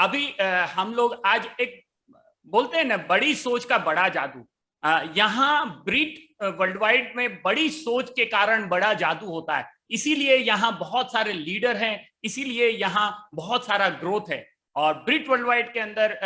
अभी हम लोग आज एक बोलते हैं ना, बड़ी सोच का बड़ा जादू। यहाँ ब्रिट वर्ल्ड वाइड में बड़ी सोच के कारण बड़ा जादू होता है। इसीलिए यहाँ बहुत सारे लीडर हैं, इसीलिए यहाँ बहुत सारा ग्रोथ है। और ब्रिट वर्ल्ड वाइड के अंदर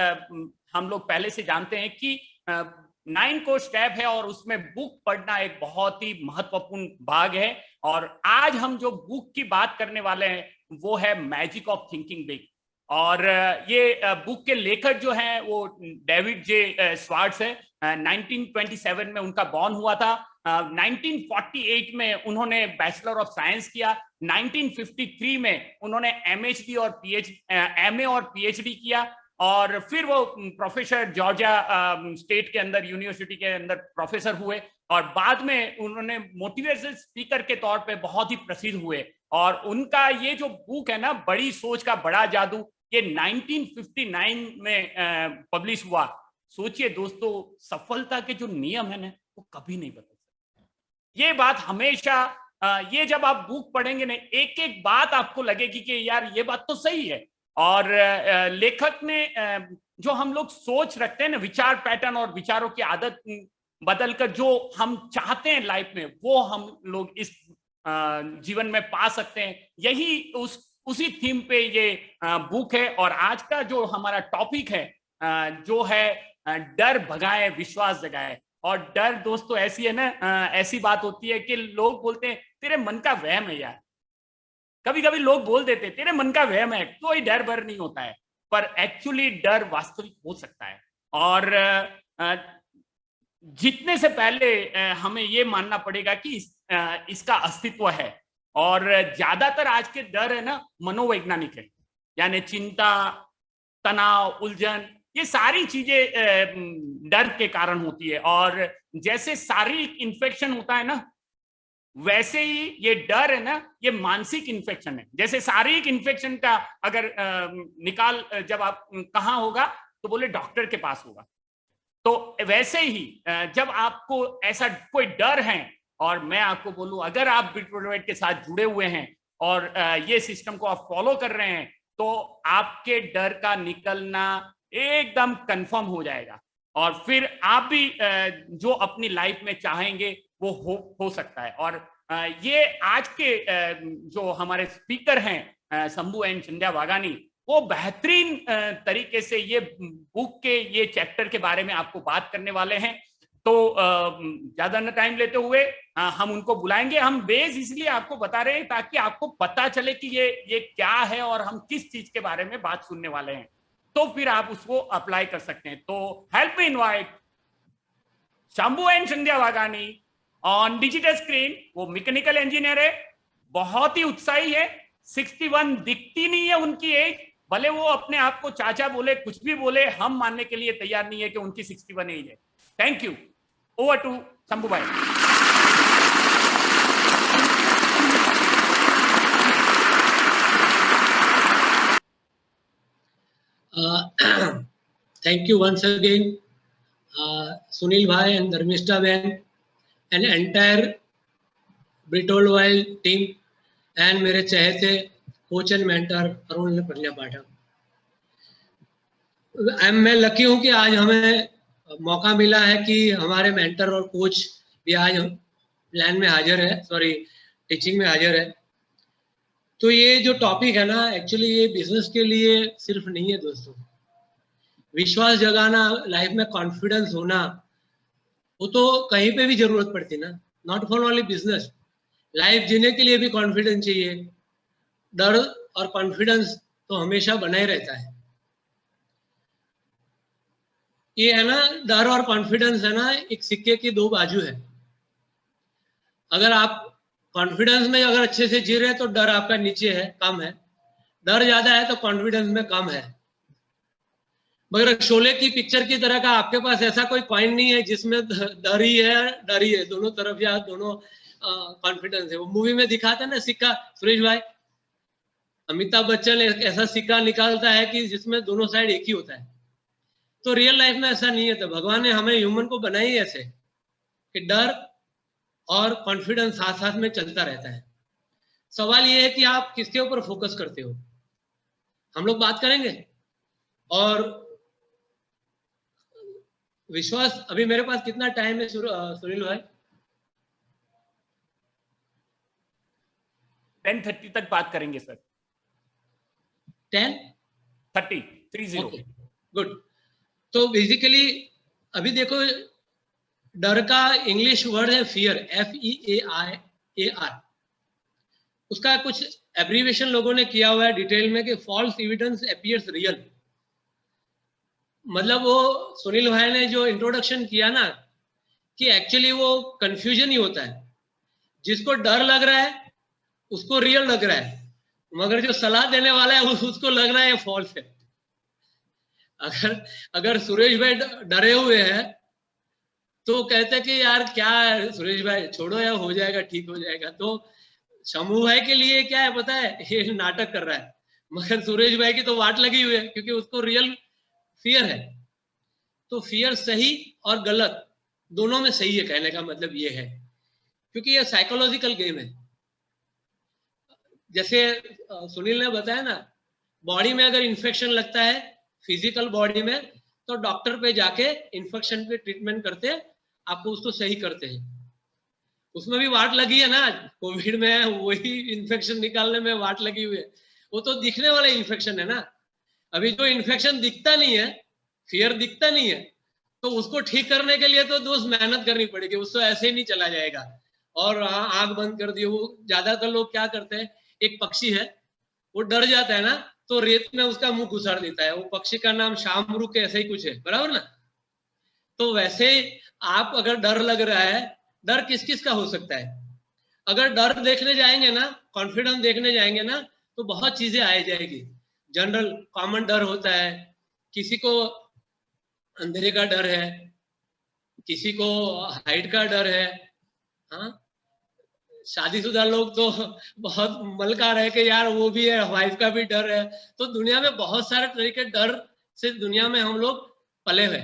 हम लोग पहले से जानते हैं कि 9 कोर्स स्टेप है और उसमें बुक पढ़ना एक बहुत ही महत्वपूर्ण भाग है। और आज हम जो बुक की बात करने वाले हैं वो है मैजिक ऑफ थिंकिंग बिग। और ये बुक के लेखक जो हैं वो डेविड जे स्वार्ट्स है। 1927 में उनका बॉर्न हुआ था। 1948 में उन्होंने बैचलर ऑफ साइंस किया। 1953 में उन्होंने एमएचडी और एमए और पीएचडी किया। और फिर वो प्रोफेसर जॉर्जिया स्टेट के अंदर यूनिवर्सिटी के अंदर प्रोफेसर हुए। और बाद में उन्होंने मोटिवेशनल स्पीकर के तौर पे बहुत ही प्रसिद्ध हुए। और उनका ये जो बुक है ना, बड़ी सोच का बड़ा जादू, ये 1959 में पब्लिश हुआ। सोचिए दोस्तों, सफलता के जो नियम है ना, वो कभी नहीं बदल सकते। ये बात हमेशा ये जब आप बुक पढ़ेंगे ना, एक एक बात आपको लगेगी कि यार ये बात तो सही है। और लेखक ने जो हम लोग सोच रखते हैं ना, विचार पैटर्न और विचारों की आदत बदलकर जो हम चाहते हैं लाइफ में, वो हम लोग इस जीवन में पा सकते हैं। यही उसी थीम पे ये बुक है। और आज का जो हमारा टॉपिक है जो है डर भगाए विश्वास जगाए। और डर दोस्तों ऐसी है ना, ऐसी बात होती है कि लोग बोलते हैं तेरे मन का वहम है यार। कभी कभी लोग बोल देते तेरे मन का वहम है, कोई डर भर नहीं होता है। पर एक्चुअली डर वास्तविक हो सकता है। और जीतने से पहले हमें ये मानना पड़ेगा कि इसका अस्तित्व है। और ज्यादातर आज के डर है ना, मनोवैज्ञानिक है। यानी चिंता, तनाव, उलझन, ये सारी चीजें डर के कारण होती है। और जैसे शारीरिक इन्फेक्शन होता है ना, वैसे ही ये डर है ना, ये मानसिक इन्फेक्शन है। जैसे शारीरिक इन्फेक्शन का अगर निकाल जब आप कहाँ होगा, तो बोले डॉक्टर के पास होगा। तो वैसे ही जब आपको ऐसा कोई डर है, और मैं आपको बोलूं, अगर आप बिटकॉइन के साथ जुड़े हुए हैं और ये सिस्टम को आप फॉलो कर रहे हैं, तो आपके डर का निकलना एकदम कंफर्म हो जाएगा। और फिर आप भी जो अपनी लाइफ में चाहेंगे वो हो सकता है। और ये आज के जो हमारे स्पीकर हैं शंभू एंड संध्या वागानी, वो बेहतरीन तरीके से ये बुक के ये चैप्टर के बारे में आपको बात करने वाले हैं। तो ज्यादा न टाइम लेते हुए हम उनको बुलाएंगे। हम बेस इसलिए आपको बता रहे हैं ताकि आपको पता चले कि ये क्या है और हम किस चीज के बारे में बात सुनने वाले हैं, तो फिर आप उसको अप्लाई कर सकते हैं। तो help me invite Shambhu and Sandhya Vagani on digital screen. वो मैकेनिकल इंजीनियर है, बहुत ही उत्साही है। 61 दिखती नहीं है उनकी एज, भले वो अपने आप को चाचा बोले, कुछ भी बोले, हम मानने के लिए तैयार नहीं है कि उनकी 61 एज है। Thank you. Over to Shambhu भाई। Thank you once again, Sunil bhai and Dharmishta Ben and entire Brittle Wild team and मेरे चहेते कोच एंड मेंटर अरुण प्रज्ञा पाठक। मैं लकी हूँ कि आज हमें मौका मिला है कि हमारे मेंटर और कोच भी आज प्लान में हाजिर है, सॉरी टीचिंग में हाजिर है। तो ये जो टॉपिक है ना, एक्चुअली ये बिजनेस के लिए सिर्फ नहीं है दोस्तों। विश्वास जगाना, लाइफ में कॉन्फिडेंस होना, वो तो कहीं पे भी जरूरत पड़ती ना, not for only business. Life जीने के लिए भी कॉन्फिडेंस चाहिए। डर और कॉन्फिडेंस तो हमेशा बना ही रहता है। ये है ना, डर और कॉन्फिडेंस है ना, एक सिक्के की दो बाजू है। अगर आप कॉन्फिडेंस में अगर अच्छे से जी रहे हैं तो डर आपका नीचे है, कम है। डर ज्यादा है तो कॉन्फिडेंस में कम है। मगर शोले की पिक्चर की तरह का आपके पास ऐसा कोई कॉइन नहीं है जिसमें डर ही है, दोनों तरफ या दोनों कॉन्फिडेंस है। वो मूवी में दिखाता है ना सिक्का, सुरेश भाई, अमिताभ बच्चन ऐसा सिक्का निकालता है कि जिसमें दोनों साइड एक ही होता है। तो रियल लाइफ में ऐसा नहीं है। तो भगवान ने हमें ह्यूमन को बनाई ऐसे कि डर और कॉन्फिडेंस साथ साथ में चलता रहता है। सवाल ये है कि आप किसके ऊपर फोकस करते हो। हम लोग बात करेंगे और विश्वास, अभी मेरे पास कितना टाइम है सुनील भाई? 10:30 तक बात करेंगे सर। 10:30 30। Okay, good. तो बेसिकली अभी देखो, डर का इंग्लिश वर्ड है फियर, FEAR। उसका कुछ एब्रीविएशन लोगों ने किया हुआ है डिटेल में कि फॉल्स एविडेंस अपीयर्स रियल। मतलब वो सुनील भाई ने जो इंट्रोडक्शन किया ना, कि एक्चुअली वो कंफ्यूजन ही होता है। जिसको डर लग रहा है उसको रियल लग रहा है, मगर जो सलाह देने वाला है उसको लग रहा है फॉल्स है। अगर अगर सुरेश भाई डरे हुए हैं तो कहते कि यार क्या है सुरेश भाई, छोड़ो यार, हो जाएगा, ठीक हो जाएगा। तो शंभू भाई के लिए क्या है पता है, ये नाटक कर रहा है, मगर सुरेश भाई की तो वाट लगी हुई है क्योंकि उसको रियल फियर है। तो फियर सही और गलत दोनों में सही है, कहने का मतलब ये है, क्योंकि ये साइकोलॉजिकल गेम है। जैसे सुनील ने बताया ना, बॉडी में अगर इन्फेक्शन लगता है फिजिकल बॉडी में, तो डॉक्टर पे जाके इन्फेक्शन पे ट्रीटमेंट करते हैं, आपको उसको सही करते हैं। उसमें भी वाट लगी है ना, कोविड में वही इन्फेक्शन निकालने में वाट लगी हुई है। वो तो दिखने वाला इन्फेक्शन है ना। अभी जो इन्फेक्शन दिखता नहीं है, फियर दिखता नहीं है, तो उसको ठीक करने के लिए तो दोस्त मेहनत करनी पड़ेगी, उसको ऐसे ही नहीं चला जाएगा। और आंख बंद कर दी, वो ज्यादातर लोग क्या करते हैं, एक पक्षी है वो डर जाता है ना, तो रेत में उसका मुंह घुसाड़ देता है। वो पक्षी का नाम शामरुख ऐसे ही कुछ है, बराबर ना। तो वैसे आप अगर डर लग रहा है, डर किस किस का हो सकता है। अगर डर देखने जाएंगे ना, कॉन्फिडेंस देखने जाएंगे ना, तो बहुत चीजें आ जाएगी। जनरल कॉमन डर होता है, किसी को अंधेरे का डर है, किसी को हाइट का डर है। हाँ, शादीशुदा लोग तो बहुत मलकार है कि यार वो भी है, वाइफ का भी डर है। तो दुनिया में बहुत सारे तरीके डर से दुनिया में हम लोग पले हुए।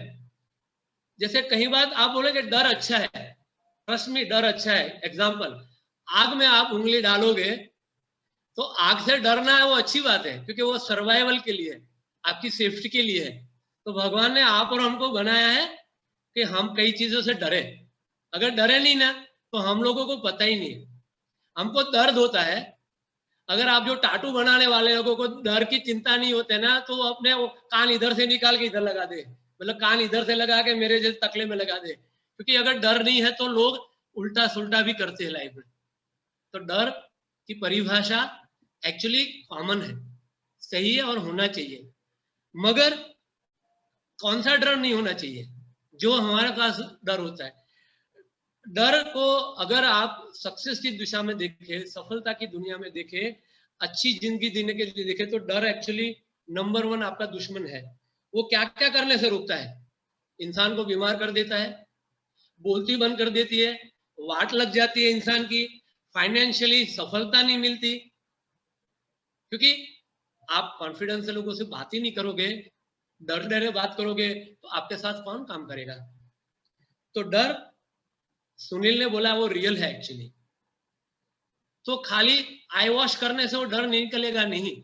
जैसे कई बार आप बोले कि डर अच्छा है, ट्रस्ट में डर अच्छा है। एग्जाम्पल, आग में आप उंगली डालोगे तो आग से डरना है, वो अच्छी बात है क्योंकि वो सर्वाइवल के लिए है, आपकी सेफ्टी के लिए है। तो भगवान ने आप और हमको बनाया है कि हम कई चीजों से डरे। अगर डरे नहीं ना तो हम लोगों को पता ही नहीं, हमको दर्द होता है। अगर आप जो टाटू बनाने वाले लोगों को डर की चिंता नहीं होते ना, तो वो अपने वो कान इधर से निकाल के इधर लगा दे, मतलब कान इधर से लगा के मेरे जैसे तकले में लगा दे। क्योंकि अगर डर नहीं है तो लोग उल्टा सुल्टा भी करते हैं लाइफ में। तो डर की परिभाषा एक्चुअली कॉमन है, सही है और होना चाहिए। मगर कौन सा डर नहीं होना चाहिए, जो हमारे पास डर होता है। डर को अगर आप सक्सेस की दिशा में देखें, सफलता की दुनिया में देखें, अच्छी जिंदगी जीने के लिए देखें, तो डर एक्चुअली नंबर 1 आपका दुश्मन है। वो क्या क्या करने से रोकता है, इंसान को बीमार कर देता है, बोलती बंद कर देती है, वाट लग जाती है इंसान की, फाइनेंशियली सफलता नहीं मिलती। क्योंकि आप कॉन्फिडेंस से लोगों से बात ही नहीं करोगे, डर डरे बात करोगे, तो आपके साथ कौन काम करेगा। तो डर, सुनील ने बोला वो रियल है एक्चुअली। तो खाली आई वॉश करने से वो डर नहीं निकलेगा, नहीं।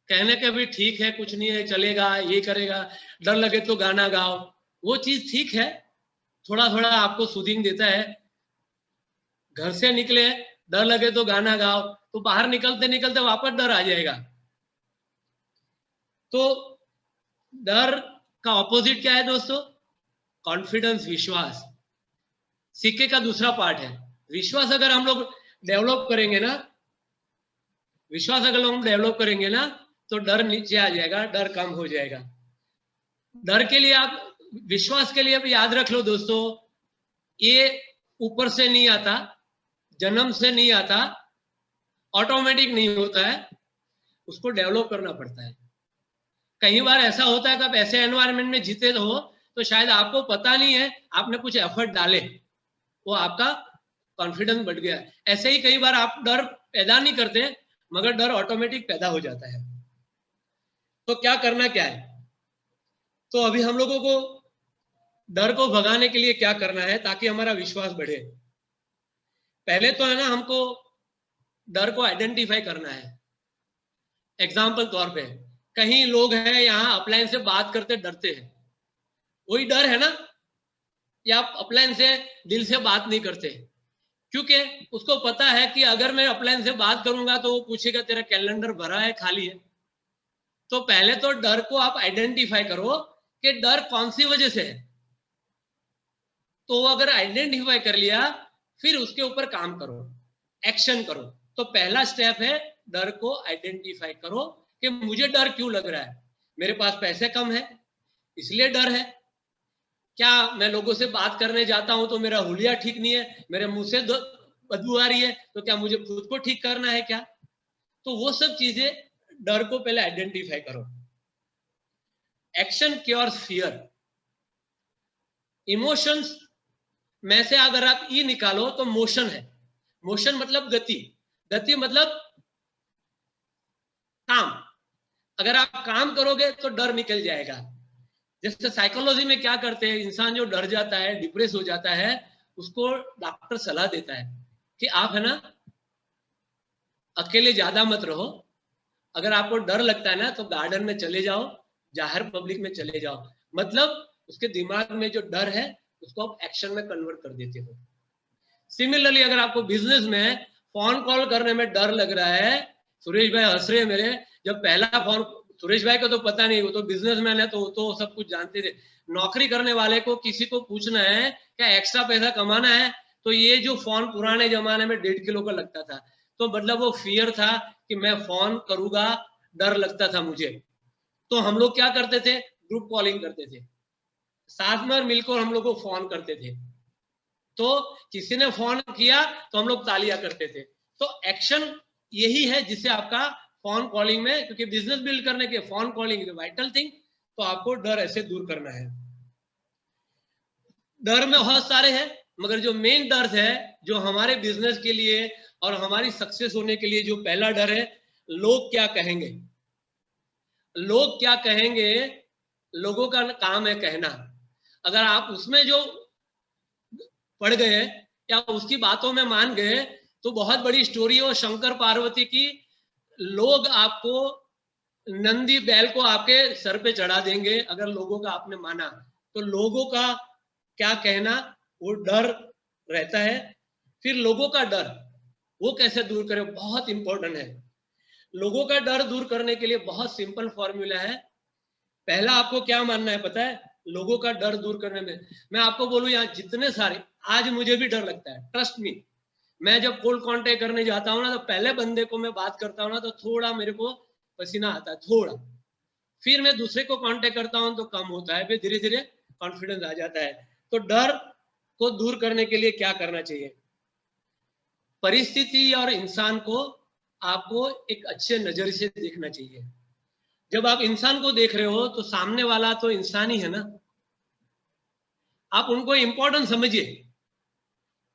कहने के भी ठीक है, कुछ नहीं है, चलेगा, ये करेगा, डर लगे तो गाना गाओ, वो चीज ठीक है, थोड़ा थोड़ा आपको सूदिंग देता है। घर से निकले, डर लगे तो गाना गाओ, तो बाहर निकलते निकलते वापस डर आ जाएगा। तो डर का ऑपोजिट क्या है दोस्तों, कॉन्फिडेंस, विश्वास। सिक्के का दूसरा पार्ट है विश्वास। अगर हम लोग डेवलप करेंगे ना, विश्वास अगर हम डेवलप करेंगे ना, तो डर नीचे आ जाएगा, डर कम हो जाएगा। डर के लिए आप, विश्वास के लिए भी याद रख लो दोस्तों, ये ऊपर से नहीं आता, जन्म से नहीं आता, ऑटोमेटिक नहीं होता है, उसको डेवलप करना पड़ता है। कई बार ऐसा होता है कि आप ऐसे एनवायरनमेंट में जीते हो तो शायद आपको पता नहीं है, आपने कुछ एफर्ट डाले, वो आपका कॉन्फिडेंस बढ़ गया। ऐसे ही कई बार आप डर पैदा नहीं करते, मगर डर ऑटोमेटिक पैदा हो जाता है। तो क्या करना क्या है, तो अभी हम लोगों को डर को भगाने के लिए क्या करना है ताकि हमारा विश्वास बढ़े। पहले तो है ना, हमको डर को आइडेंटिफाई करना है। एग्जाम्पल तौर पे, कहीं लोग हैं यहाँ अपलाइन से बात करते डरते हैं, वही डर है ना, या आप अपलाइन से दिल से बात नहीं करते, क्योंकि उसको पता है कि अगर मैं अपलाइन से बात करूंगा तो वो पूछेगा तेरा कैलेंडर भरा है खाली है। तो पहले तो डर को आप आइडेंटिफाई करो कि डर कौन सी वजह से है। तो अगर आइडेंटिफाई कर लिया, फिर उसके ऊपर काम करो, एक्शन करो। तो पहला स्टेप है डर को आइडेंटिफाई करो कि मुझे डर क्यों लग रहा है। मेरे पास पैसे कम है इसलिए डर है, क्या मैं लोगों से बात करने जाता हूं तो मेरा हुलिया ठीक नहीं है, मेरे मुंह से बदबू आ रही है, तो क्या मुझे खुद को ठीक करना है क्या। तो वो सब चीजें डर को पहले आइडेंटिफाई करो। Action cures fear. इमोशंस में से अगर आप ई निकालो तो मोशन है। मोशन मतलब गति, गति मतलब काम। अगर आप काम करोगे तो डर निकल जाएगा। जैसे साइकोलॉजी में क्या करते हैं, इंसान जो डर जाता है, डिप्रेस हो जाता है, उसको डॉक्टर सलाह देता है कि आप है ना अकेले ज्यादा मत रहो, अगर आपको डर लगता है ना तो गार्डन में चले जाओ, जाहिर पब्लिक में चले जाओ। मतलब उसके दिमाग में जो डर है उसको आप एक्शन में कन्वर्ट कर देते हो। सिमिलरली अगर आपको बिजनेस में फोन कॉल करने में डर लग रहा है, सुरेश भाई हंस रहे हैं मेरे, जब पहला फोन, सुरेश भाई को तो पता नहीं, वो तो बिजनेसमैन है तो सब कुछ जानते थे। नौकरी करने वाले को किसी को पूछना है क्या एक्स्ट्रा पैसा कमाना है, तो ये जो फोन पुराने जमाने में 1.5 किलो का लगता था, तो मतलब वो फियर था कि मैं फोन करूंगा, डर लगता था मुझे। तो हम लोग क्या करते थे, ग्रुप कॉलिंग करते थे, साथ में मिलकर हम लोग को फोन करते थे। तो किसी ने फोन किया तो हम लोग तालियां करते थे। तो एक्शन यही है जिससे आपका फोन कॉलिंग में, क्योंकि बिजनेस बिल्ड करने के phone calling is vital thing, तो आपको डर ऐसे दूर करना है। डर में बहुत सारे हैं, मगर जो मेन डर है जो हमारे बिजनेस के लिए और हमारी सक्सेस होने के लिए, जो पहला डर है, लोग क्या कहेंगे। लोग क्या कहेंगे, लोगों का काम है कहना। अगर आप उसमें जो पड़ गए या उसकी बातों में मान गए तो बहुत बड़ी स्टोरी है। और शंकर पार्वती की, लोग आपको नंदी बैल को आपके सर पे चढ़ा देंगे अगर लोगों का आपने माना। तो लोगों का क्या कहना, वो डर रहता है। फिर लोगों का डर वो कैसे दूर करें, बहुत इंपॉर्टेंट है। लोगों का डर दूर करने के लिए बहुत सिंपल फॉर्मूला है। पहला आपको क्या मानना है पता है, लोगों का डर दूर करने में। मैं आपको बोलूं यहाँ जितने सारे, आज मुझे भी डर लगता है, ट्रस्ट मी। मैं जब कोल्ड कांटेक्ट करने जाता हूँ ना, तो पहले बंदे को मैं बात करता हूँ ना तो थोड़ा मेरे को पसीना आता है, थोड़ा। फिर मैं दूसरे को कांटेक्ट करता हूँ तो कम होता है, फिर धीरे धीरे कॉन्फिडेंस आ जाता है। तो डर को दूर करने के लिए क्या करना चाहिए, परिस्थिति और इंसान को आपको एक अच्छे नजर से देखना चाहिए। जब आप इंसान को देख रहे हो तो सामने वाला तो इंसान ही है ना, आप उनको इंपॉर्टेंट समझिए।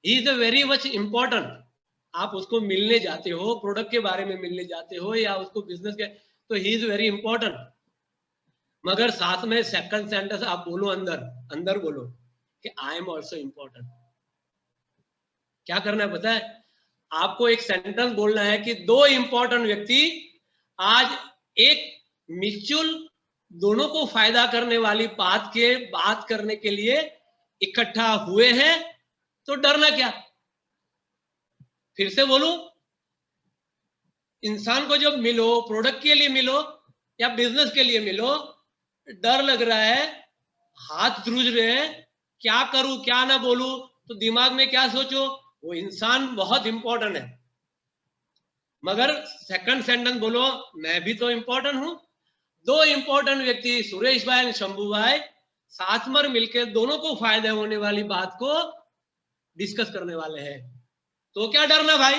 He is very much important. आप उसको मिलने जाते हो, प्रोडक्ट के बारे में मिलने जाते हो या उसको बिजनेस के, तो ही इज वेरी इंपॉर्टेंट। मगर साथ में सेकंड सेंटेंस आप बोलो, अंदर अंदर बोलो कि आई एम ऑल्सो इंपॉर्टेंट। क्या करना है पता है, आपको एक सेंटेंस बोलना है कि दो इंपॉर्टेंट व्यक्ति आज एक म्यूचुअल, दोनों को फायदा करने वाली बात करने के लिए इकट्ठा हुए हैं, तो डरना क्या। फिर से बोलूं, इंसान को जब मिलो, प्रोडक्ट के लिए मिलो या बिजनेस के लिए मिलो, डर लग रहा है, हाथ ध्रुज रहे हैं, क्या करूं क्या ना बोलूं, तो दिमाग में क्या सोचो, वो इंसान बहुत इंपॉर्टेंट है। मगर सेकंड सेंटेंस बोलो, मैं भी तो इंपॉर्टेंट हूं। दो इंपॉर्टेंट व्यक्ति, सुरेश भाई और शंभू भाई, साथ में मिलकर दोनों को फायदा होने वाली बात को डिस्कस करने वाले हैं, तो क्या डरना भाई।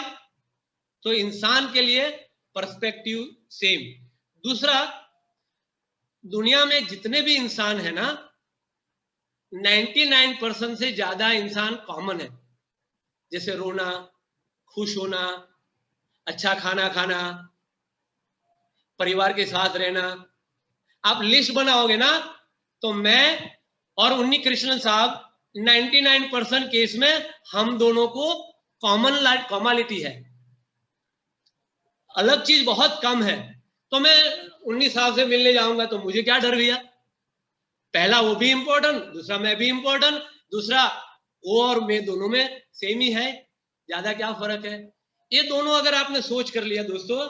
तो इंसान के लिए पर्सपेक्टिव सेम। दूसरा, दुनिया में जितने भी इंसान है ना, 99% से ज्यादा इंसान कॉमन है। जैसे रोना, खुश होना, अच्छा खाना खाना, परिवार के साथ रहना। आप लिस्ट बनाओगे ना, तो मैं और उन्नी कृष्णन साहब 99% केस में हम दोनों को कॉमनिटी है। अलग चीज बहुत कम है। तो मैं 19 साल से मिलने जाऊंगा तो मुझे क्या डर भैया? पहला वो भी इंपॉर्टेंट, दूसरा मैं भी इंपॉर्टेंट, दूसरा वो और मैं दोनों में सेम ही है, ज्यादा क्या फर्क है? ये दोनों अगर आपने सोच कर लिया दोस्तों,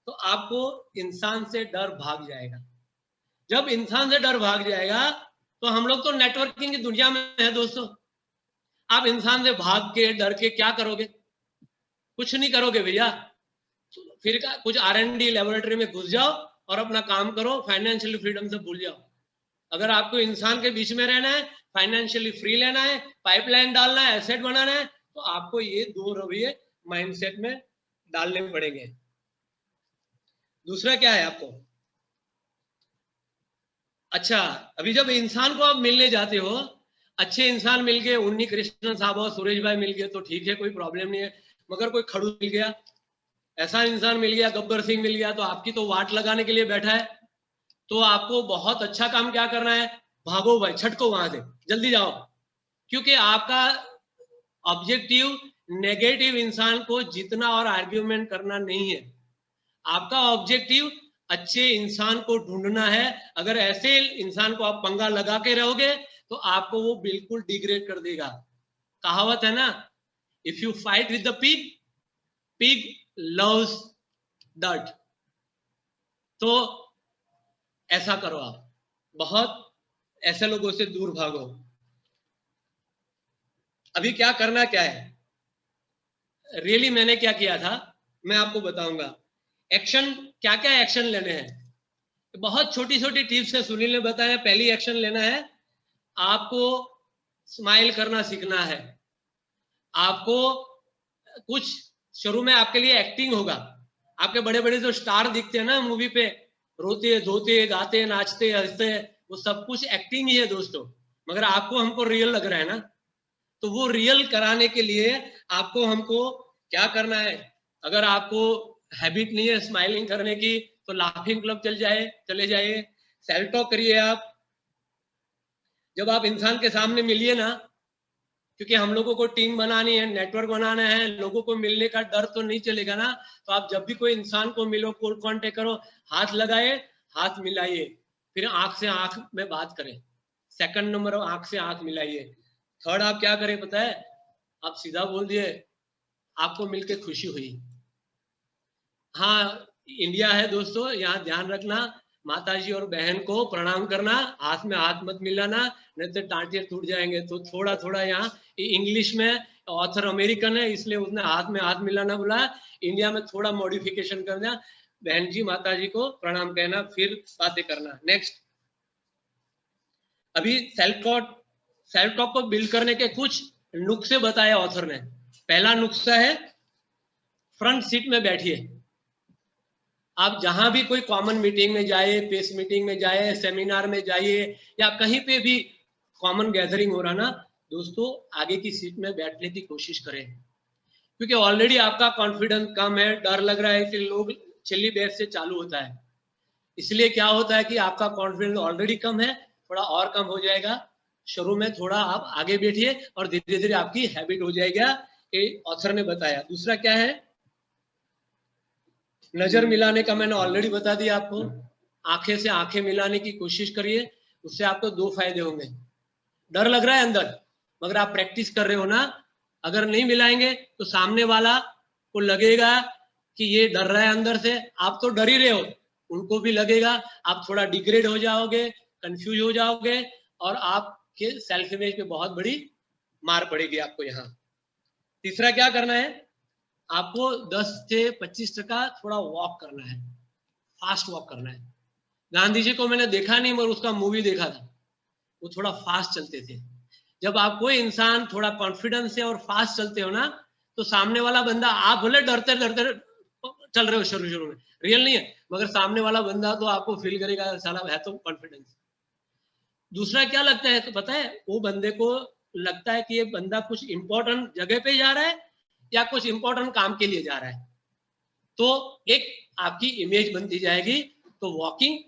तो आपको इंसान से डर भाग जाएगा। जब इंसान से डर भाग जाएगा तो हम लोग तो नेटवर्किंग की दुनिया में है दोस्तों। आप इंसान से भाग के डर के क्या करोगे? कुछ नहीं करोगे भैया। फिर कुछ R&D लेबोरेटरी में घुस जाओ और अपना काम करो, फाइनेंशियल फ्रीडम से भूल जाओ। अगर आपको इंसान के बीच में रहना है, फाइनेंशियली फ्री लेना है, पाइपलाइन डालना है, एसेट बनाना है, तो आपको ये दो रवैये माइंडसेट में डालने पड़ेंगे। दूसरा क्या है आपको? अच्छा, अभी जब इंसान को आप मिलने जाते हो, अच्छे इंसान मिल गए, उन्नी कृष्णन साहब और सुरेश भाई मिल गए तो ठीक है, कोई प्रॉब्लम नहीं है। मगर कोई खड़ूस मिल गया, ऐसा इंसान मिल गया, गब्बर सिंह मिल गया, तो आपकी तो वाट लगाने के लिए बैठा है। तो आपको बहुत अच्छा काम क्या करना है? भागो भाई, छटको वहां से, जल्दी जाओ। क्योंकि आपका ऑब्जेक्टिव नेगेटिव इंसान को जीतना और आर्ग्यूमेंट करना नहीं है। आपका ऑब्जेक्टिव अच्छे इंसान को ढूंढना है। अगर ऐसे इंसान को आप पंगा लगा के रहोगे तो आपको वो बिल्कुल डिग्रेड कर देगा। कहावत है ना, if you fight with the pig, pig loves dirt. तो ऐसा करो, आप बहुत ऐसे लोगों से दूर भागो। अभी क्या करना क्या है, रियली मैंने क्या किया था मैं आपको बताऊंगा। एक्शन, क्या क्या एक्शन लेने हैं, बहुत छोटी छोटी टिप्स है, सुनील ने बताया। पहली एक्शन लेना है, आपको स्माइल करना सीखना है। आपको कुछ शुरू में आपके लिए एक्टिंग होगा। आपके बड़े बड़े जो स्टार दिखते हैं ना मूवी पे, रोते धोते गाते नाचते हंसते, वो सब कुछ एक्टिंग ही है दोस्तों। मगर आपको हमको रियल लग रहा है ना, तो वो रियल कराने के लिए आपको हमको क्या करना है? अगर आपको हैबिट नहीं है स्माइलिंग करने की, तो लाफिंग क्लब चले जाइए, सेल्फ टॉक करिए आप। जब आप इंसान के सामने मिलिए ना, क्योंकि हम लोगों को टीम बनानी है, नेटवर्क बनाना है, लोगों को मिलने का डर तो नहीं चलेगा ना। तो आप जब भी कोई इंसान को मिलो, कोल्ड कांटेक्ट करो, हाथ लगाए, हाथ मिलाइए, फिर आंख से आंख में बात करें। सेकंड नंबर, आंख से आंख मिलाइए। थर्ड आप क्या करें पता है? आप सीधा बोल दिए, आपको मिलके खुशी हुई। हाँ, इंडिया है दोस्तों, यहाँ ध्यान रखना, माताजी और बहन को प्रणाम करना, हाथ में हाथ मत मिलाना, नहीं तो टांटियां टूट जाएंगे। तो थोड़ा थोड़ा यहाँ इंग्लिश में, ऑथर अमेरिकन है इसलिए उसने हाथ में हाथ मिलाना बोला, इंडिया में थोड़ा मॉडिफिकेशन करना, बहन जी माताजी को प्रणाम कहना, फिर बातें करना। नेक्स्ट, अभी सेल्फ टॉक को बिल्ड करने के कुछ नुस्खे बताए ऑथर ने। पहला नुस्खा है, फ्रंट सीट में बैठिए। आप जहां भी कोई कॉमन मीटिंग में जाए, पेस मीटिंग में जाए, सेमिनार में जाइए, या कहीं पे भी कॉमन गैदरिंग हो रहा ना दोस्तों, आगे की सीट में बैठने की कोशिश करें। क्योंकि ऑलरेडी आपका कॉन्फिडेंस कम है, डर लग रहा है कि लोग चिल्ली बेस से चालू होता है, इसलिए क्या होता है कि आपका कॉन्फिडेंस ऑलरेडी कम है, थोड़ा और कम हो जाएगा। शुरू में थोड़ा आप आगे बैठिए और धीरे धीरे आपकी हैबिट हो जाएगा, ये ऑथर ने बताया। दूसरा क्या है, नजर मिलाने का मैंने ऑलरेडी बता दिया आपको। आंखें से आंखें मिलाने की कोशिश करिए, उससे आपको दो फायदे होंगे। डर लग रहा है अंदर, मगर आप प्रैक्टिस कर रहे हो ना, अगर नहीं मिलाएंगे तो सामने वाला को लगेगा कि ये डर रहा है अंदर से, आप तो डर ही रहे हो, उनको भी लगेगा, आप थोड़ा डिग्रेड हो जाओगे, कंफ्यूज हो जाओगे, और आपके सेल्फ इमेज पे बहुत बड़ी मार पड़ेगी आपको यहाँ। तीसरा क्या करना है, आपको 10 से 25% थोड़ा वॉक करना है, फास्ट वॉक करना है। गांधी जी को मैंने देखा नहीं, मगर उसका मूवी देखा था, वो थोड़ा फास्ट चलते थे। जब आप कोई इंसान थोड़ा कॉन्फिडेंस से और फास्ट चलते हो ना, तो सामने वाला बंदा, आप भले डरते डरते चल रहे हो शुरू शुरू में, रियल नहीं है, मगर सामने वाला बंदा तो आपको फील करेगा साला है तो कॉन्फिडेंस। दूसरा क्या लगता है तो पता है, वो बंदे को लगता है कि ये बंदा कुछ इंपॉर्टेंट जगह पे जा रहा है या कुछ इंपॉर्टेंट काम के लिए जा रहा है, तो एक आपकी इमेज बनती जाएगी। तो walking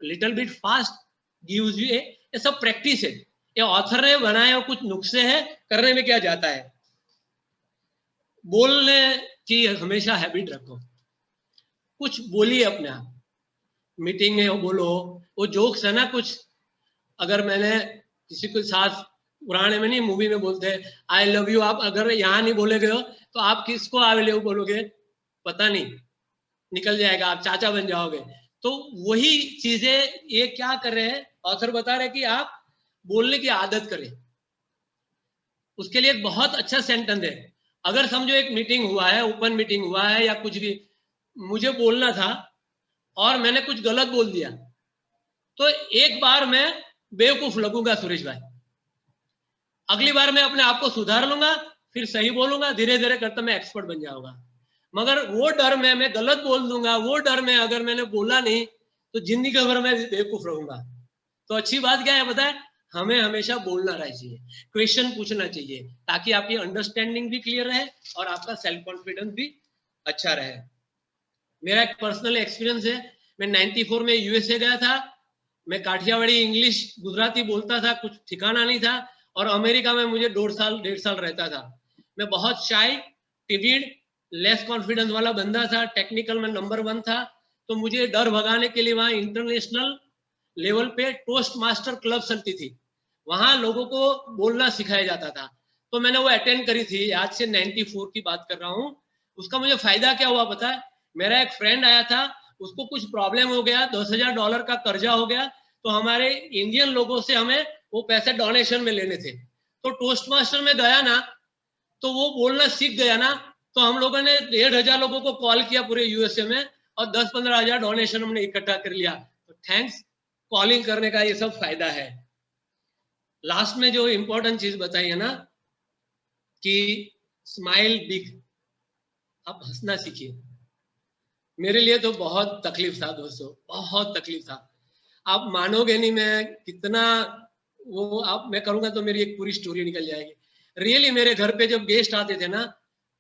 little bit fast gives you, ये सब प्रैक्टिस है, ये ऑथर ने बनाए और कुछ नुस्खे हैं, करने में क्या जाता है। बोलने की हमेशा हैबिट रखो, कुछ बोलिए अपने आप, मीटिंग में बोलो, वो जोक्स है ना कुछ, अगर मैंने किसी के साथ पुराने में नहीं मूवी में बोलते हैं आई लव यू, आप अगर यहाँ नहीं बोले गए हो तो आप किसको आई लव यू बोलोगे, पता नहीं, निकल जाएगा, आप चाचा बन जाओगे। तो वही चीजें ये क्या कर रहे हैं, ऑथर बता रहे हैं कि आप बोलने की आदत करें। उसके लिए एक बहुत अच्छा सेंटेंस है, अगर समझो एक मीटिंग हुआ है, ओपन मीटिंग हुआ है या कुछ भी, मुझे बोलना था और मैंने कुछ गलत बोल दिया, तो एक बार मैं बेवकूफ लगूंगा सुरेश भाई, अगली बार मैं अपने आप को सुधार लूंगा, फिर सही बोलूंगा, धीरे धीरे करता मैं एक्सपर्ट बन जाऊंगा। मगर वो डर में मैं गलत बोल दूंगा, वो डर में अगर मैंने बोला नहीं तो जिंदगी भर मैं बेवकूफ रहूंगा। तो अच्छी बात क्या है पता है, हमें हमेशा बोलना रहना चाहिए, क्वेश्चन पूछना चाहिए, ताकि आपकी अंडरस्टैंडिंग भी क्लियर रहे और आपका सेल्फ कॉन्फिडेंस भी अच्छा रहे। मेरा एक पर्सनल एक्सपीरियंस है, मैं 94 में यूएसए गया था, मैं काठियावाड़ी इंग्लिश गुजराती बोलता था, कुछ ठिकाना नहीं था, और अमेरिका में मुझे 1.5 साल रहता था। मैं बहुत शाय, टिमिड, लेस कॉन्फिडेंस वाला बंदा था, टेक्निकल में नंबर 1 था। तो मुझे डर भगाने के लिए वहां इंटरनेशनल लेवल पे टोस्ट मास्टर क्लब चलती थी, वहां लोगों को बोलना सिखाया जाता था। तो मैंने वो अटेंड करी थी, आज से 94 की बात कर रहा हूँ। उसका मुझे फायदा क्या हुआ पता है, मेरा एक फ्रेंड आया था, उसको कुछ प्रॉब्लम हो गया, $10,000 का कर्जा हो गया, तो हमारे इंडियन लोगों से हमें वो पैसे डोनेशन में लेने थे। तो टोस्ट मास्टर में गया ना, तो वो बोलना सीख गया ना, तो हम लोगों ने 1,500 लोगों को कॉल किया पूरे यूएसए में, और 10-15 हजार डोनेशन हमने इकट्ठा कर लिया। तो थैंक्स, कॉलिंग करने का ये सब फायदा है। लास्ट में जो इंपॉर्टेंट चीज बताई है ना कि स्माइल बिग, आप हंसना सीखिए। मेरे लिए तो बहुत तकलीफ था दोस्तों, बहुत तकलीफ था, आप मानोगे नहीं मैं कितना, वो आप मैं करूंगा तो मेरी एक पूरी स्टोरी निकल जाएगी। रियली मेरे घर पे जब गेस्ट आते थे ना,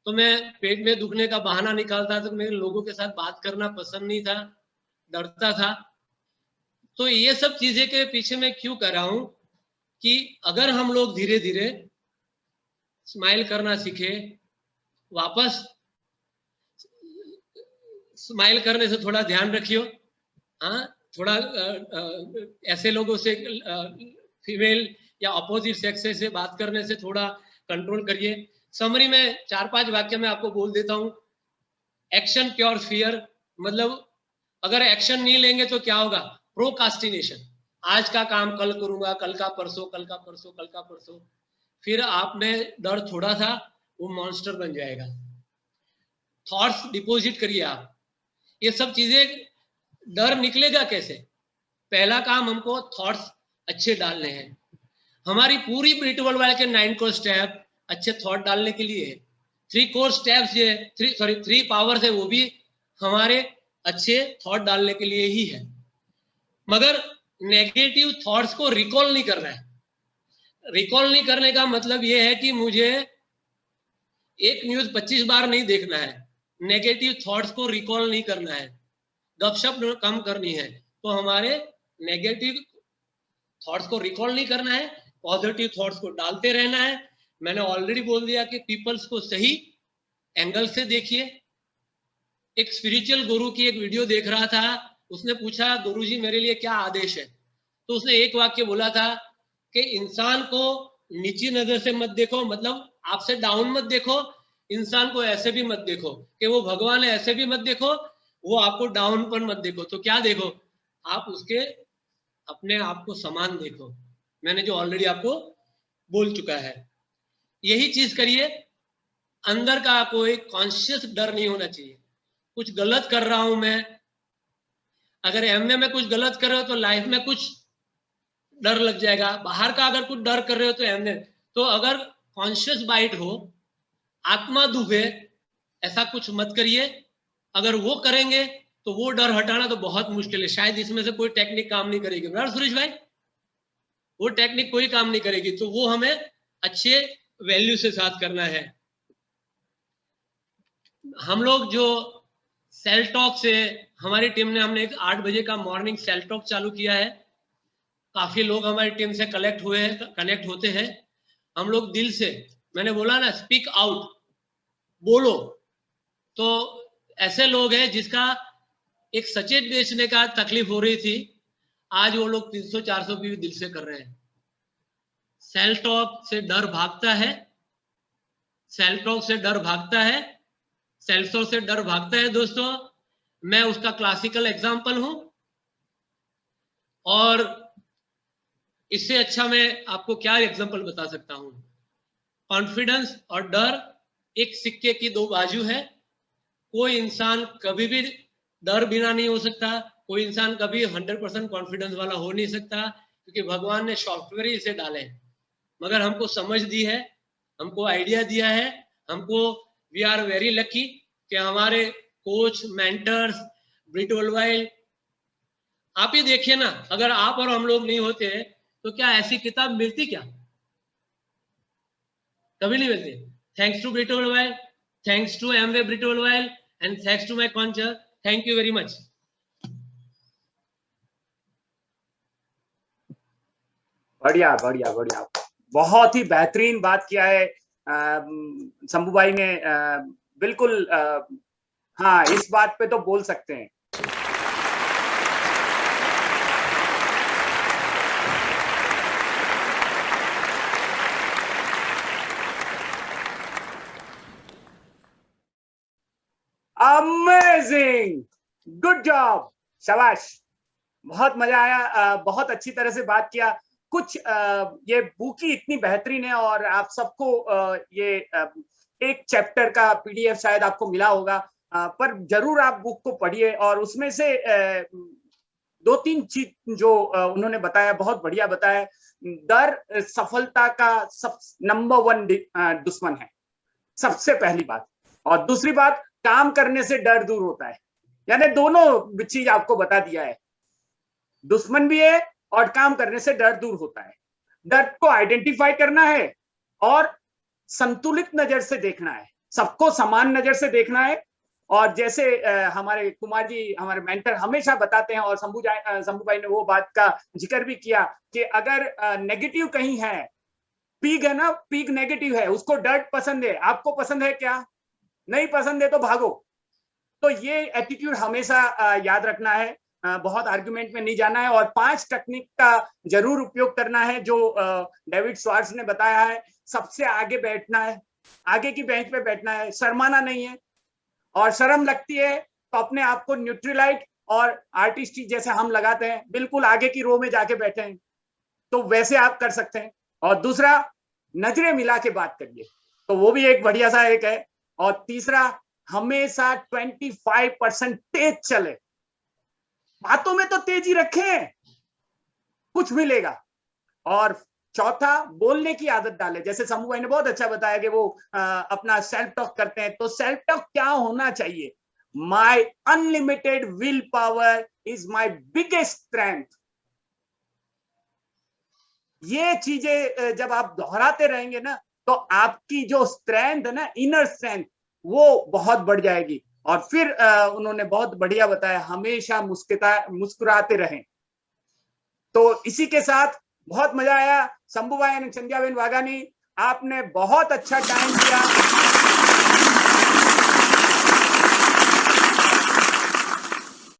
तो मैं पेट में दुखने का बहाना निकालता, तो मेरे लोगों के साथ बात करना पसंद नहीं था, डरता था। तो ये सब चीजें के पीछे मैं क्यों कर रहा हूं कि अगर हम लोग धीरे धीरे स्माइल करना सीखे, वापस स्माइल करने से थोड़ा ध्यान रखियो, हाँ, थोड़ा ऐसे लोगों से, फीमेल या अपोजिट सेक्स से बात करने से थोड़ा कंट्रोल करिए। समरी में 4-5 वाक्य में आपको बोल देता हूं। एक्शन क्योर फियर, मतलब अगर एक्शन नहीं लेंगे तो क्या होगा, प्रोकास्टिनेशन, आज का काम कल करूंगा, कल का परसों, कल का परसों, कल का परसों, फिर आप में डर थोड़ा सा वो मॉन्स्टर बन जाएगा। थॉट्स डिपॉजिट करिए आप, ये सब चीजें, डर निकलेगा कैसे, पहला काम हमको थॉट्स अच्छे डालने हैं। हमारी पूरी ब्रिटवल वाले के 9 को स्टेप अच्छे थॉट डालने के लिए है। 3 कोर स्टेप्स ये 3 पावर्स है, वो भी हमारे अच्छे थॉट डालने के लिए ही है। मगर नेगेटिव थॉट्स को रिकॉल नहीं करना है। रिकॉल नहीं करने का मतलब ये है कि मुझे एक न्यूज 25 बार नहीं देखना है, नेगेटिव थॉट्स को रिकॉल नहीं करना है, गपशप कम करनी है। तो हमारे नेगेटिव थॉट्स को रिकॉल नहीं करना है, पॉजिटिव थॉट्स को डालते रहना है। मैंने ऑलरेडी बोल दिया कि पीपल्स को सही एंगल से देखिए। एक स्पिरिचुअल गुरु की एक वीडियो देख रहा था, उसने पूछा गुरुजी मेरे लिए क्या आदेश है, तो उसने एक वाक्य बोला था कि इंसान को नीची नजर से मत देखो, मतलब आपसे डाउन मत देखो, इंसान को ऐसे भी मत देखो कि वो भगवान है, ऐसे भी मत देखो, वो आपको डाउन पर मत देखो। तो क्या देखो, आप उसके अपने आप को समान देखो। मैंने जो ऑलरेडी आपको बोल चुका है, यही चीज करिए। अंदर का कोई कॉन्शियस डर नहीं होना चाहिए, कुछ गलत कर रहा हूं मैं, अगर एमए में कुछ गलत कर रहे हो तो लाइफ में कुछ डर लग जाएगा, बाहर का अगर कुछ डर कर रहे हो तो एमए, तो अगर कॉन्शियस बाइट हो, आत्मा दुखे, ऐसा कुछ मत करिए। अगर वो करेंगे तो वो डर हटाना तो बहुत मुश्किल है, शायद इसमें से कोई टेक्निक काम नहीं करेगी, बराबर सुरेश भाई, वो टेक्निक कोई काम नहीं करेगी। तो वो हमें अच्छे वैल्यू से साथ करना है। हम लोग जो सेल टॉक से, हमारी टीम ने, हमने एक 8 बजे का मॉर्निंग सेल टॉक चालू किया है, काफी लोग हमारी टीम से कनेक्ट होते हैं। हम लोग दिल से, मैंने बोला ना, स्पीक आउट, बोलो। तो ऐसे लोग हैं जिसका एक सचेत बेचने का तकलीफ हो रही थी, आज वो लोग 300-400 भी दिल से कर रहे हैं। सेल्फ टॉक से डर भागता है, सेल्फ टॉक से डर भागता है, सेल्फ टॉक से डर भागता है दोस्तों। मैं उसका क्लासिकल एग्जाम्पल हूं, और इससे अच्छा मैं आपको क्या एग्जाम्पल बता सकता हूं। कॉन्फिडेंस और डर एक सिक्के की दो बाजू है। कोई इंसान कभी भी डर बिना नहीं हो सकता, कोई इंसान कभी 100% कॉन्फिडेंस वाला हो नहीं सकता, क्योंकि भगवान ने सॉफ्टवेयर ही इसे डाले हैं। मगर हमको समझ दी है, हमको आइडिया दिया है, हमको वी आर वेरी लकी कि हमारे कोच, मेंटर्स, ब्रिट वर्ल्डवाइड, आप ही देखिए ना, अगर आप और हम लोग नहीं होते तो क्या ऐसी किताब मिलती क्या? कभी नहीं मिलती। Thanks to Britt Worldwide, thanks to Amway Britt Worldwide, and thanks to my कॉन्चर। Thank you very much. बढ़िया बढ़िया बढ़िया, बहुत ही बेहतरीन बात किया है शंभू भाई ने। बिल्कुल हाँ, इस बात पे तो बोल सकते हैं। अमेजिंग, गुड जॉब, शाबाश, बहुत मजा आया, बहुत अच्छी तरह से बात किया। कुछ ये बुक ही इतनी बेहतरीन है, और आप सबको ये एक चैप्टर का पीडीएफ शायद आपको मिला होगा, पर जरूर आप बुक को पढ़िए, और उसमें से 2-3 चीज जो उन्होंने बताया, बहुत बढ़िया बताया। डर सफलता का नंबर 1 दुश्मन है, सबसे पहली बात। और दूसरी बात, काम करने से डर दूर होता है। यानी दोनों चीज आपको बता दिया है, दुश्मन भी है और काम करने से डर दूर होता है। डर को आइडेंटिफाई करना है और संतुलित नजर से देखना है, सबको समान नजर से देखना है। और जैसे हमारे कुमार जी, हमारे मेंटर हमेशा बताते हैं, और शंभू भाई ने वो बात का जिक्र भी किया कि अगर नेगेटिव कहीं है, पीक है ना, पीक नेगेटिव है, उसको डर्ट पसंद है, आपको पसंद है क्या? नहीं पसंद है तो भागो। तो ये एटीट्यूड हमेशा याद रखना है, बहुत आर्गुमेंट में नहीं जाना है, और 5 टेक्निक का जरूर उपयोग करना है जो डेविड श्वार्ट्ज ने बताया है। सबसे आगे बैठना है, आगे की बेंच पे बैठना है, शर्माना नहीं है, और शर्म लगती है तो अपने आप को न्यूट्रलाइट और आर्टिस्ट जैसे हम लगाते हैं, बिल्कुल आगे की रो में जाके बैठे हैं, तो वैसे आप कर सकते हैं। और दूसरा, नजरें मिला के बात करिए, तो वो भी एक बढ़िया सा एक है। और तीसरा, हमेशा 25% तेज चले, बातों में तो तेजी रखें, कुछ मिलेगा। और चौथा, बोलने की आदत डाले। जैसे शंभू भाई ने बहुत अच्छा बताया कि वो अपना सेल्फ टॉक करते हैं, तो सेल्फ टॉक क्या होना चाहिए? My unlimited will power is my biggest strength. ये चीजें जब आप दोहराते रहेंगे ना, तो आपकी जो स्ट्रेंथ है ना, इनर स्ट्रेंथ, वो बहुत बढ़ जाएगी। और फिर उन्होंने बहुत बढ़िया बताया, हमेशा मुस्कुराते रहें। तो इसी के साथ बहुत मजा आया। शंभू भाई एंड संध्या बेन वाघानी, आपने बहुत अच्छा टाइम दिया।